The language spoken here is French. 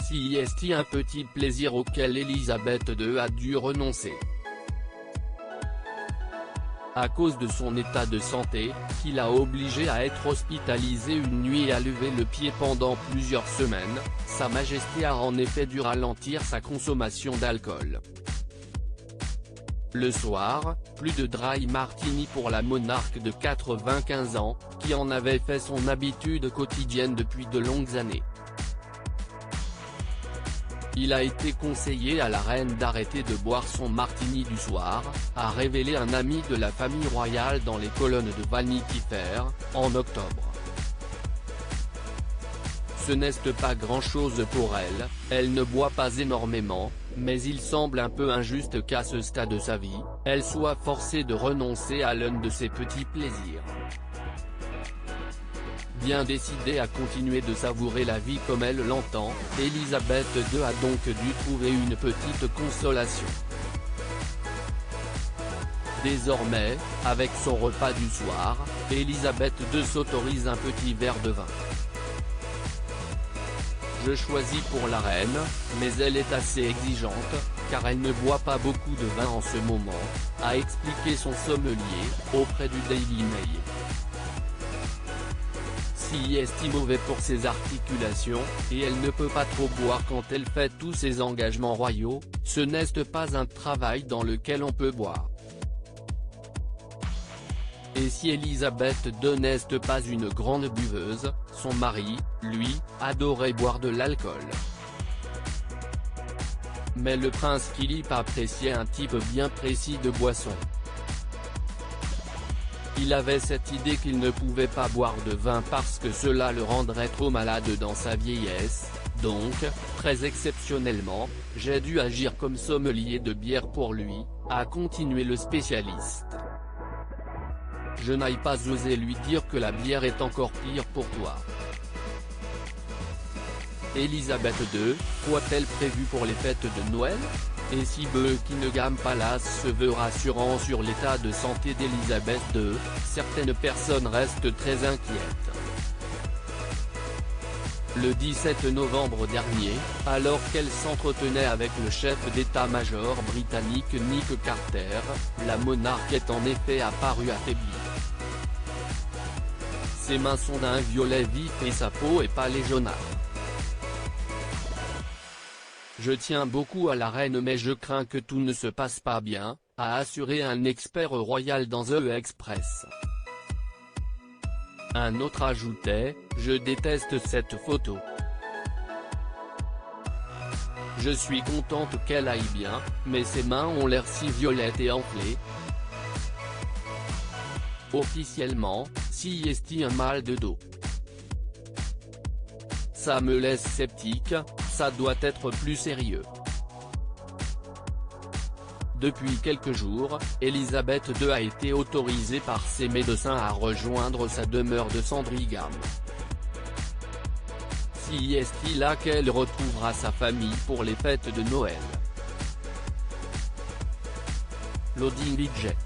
Si est un petit plaisir auquel Elisabeth II a dû renoncer. À cause de son état de santé, qui l'a obligé à être hospitalisé une nuit et à lever le pied pendant plusieurs semaines, Sa Majesté a en effet dû ralentir sa consommation d'alcool. Le soir, plus de dry martini pour la monarque de 95 ans, qui en avait fait son habitude quotidienne depuis de longues années. Il a été conseillé à la reine d'arrêter de boire son martini du soir, a révélé un ami de la famille royale dans les colonnes de Vanity Fair, en octobre. Ce n'est pas grand-chose pour elle ne boit pas énormément, mais il semble un peu injuste qu'à ce stade de sa vie, elle soit forcée de renoncer à l'un de ses petits plaisirs. Bien décidée à continuer de savourer la vie comme elle l'entend, Elisabeth II a donc dû trouver une petite consolation. Désormais, avec son repas du soir, Elisabeth II s'autorise un petit verre de vin. Je choisis pour la reine, mais elle est assez exigeante, car elle ne boit pas beaucoup de vin en ce moment, a expliqué son sommelier, auprès du Daily Mail. Si est mauvais pour ses articulations, et elle ne peut pas trop boire quand elle fait tous ses engagements royaux, ce n'est pas un travail dans lequel on peut boire. Et si Elisabeth II n'est pas une grande buveuse, son mari, lui, adorait boire de l'alcool. Mais le prince Philippe appréciait un type bien précis de boisson. Il avait cette idée qu'il ne pouvait pas boire de vin parce que cela le rendrait trop malade dans sa vieillesse, donc, très exceptionnellement, j'ai dû agir comme sommelier de bière pour lui, a continué le spécialiste. Je n'ai pas osé lui dire que la bière est encore pire pour toi. Elisabeth II, quoi-t-elle prévu pour les fêtes de Noël? Et si Buckingham Palace se veut rassurant sur l'état de santé d'Elisabeth II, certaines personnes restent très inquiètes. Le 17 novembre dernier, alors qu'elle s'entretenait avec le chef d'état-major britannique Nick Carter, la monarque est en effet apparue affaiblie. Ses mains sont d'un violet vif et sa peau est pâle et jaunâtre. Je tiens beaucoup à la reine mais je crains que tout ne se passe pas bien, a assuré un expert royal dans The Express. Un autre ajoutait, je déteste cette photo. Je suis contente qu'elle aille bien, mais ses mains ont l'air si violettes et enflées. Officiellement, si est un mal de dos. Ça me laisse sceptique, ça doit être plus sérieux. Depuis quelques jours, Elisabeth II a été autorisée par ses médecins à rejoindre sa demeure de Sandringham. Si est là qu'elle retrouvera sa famille pour les fêtes de Noël. Loading Budget.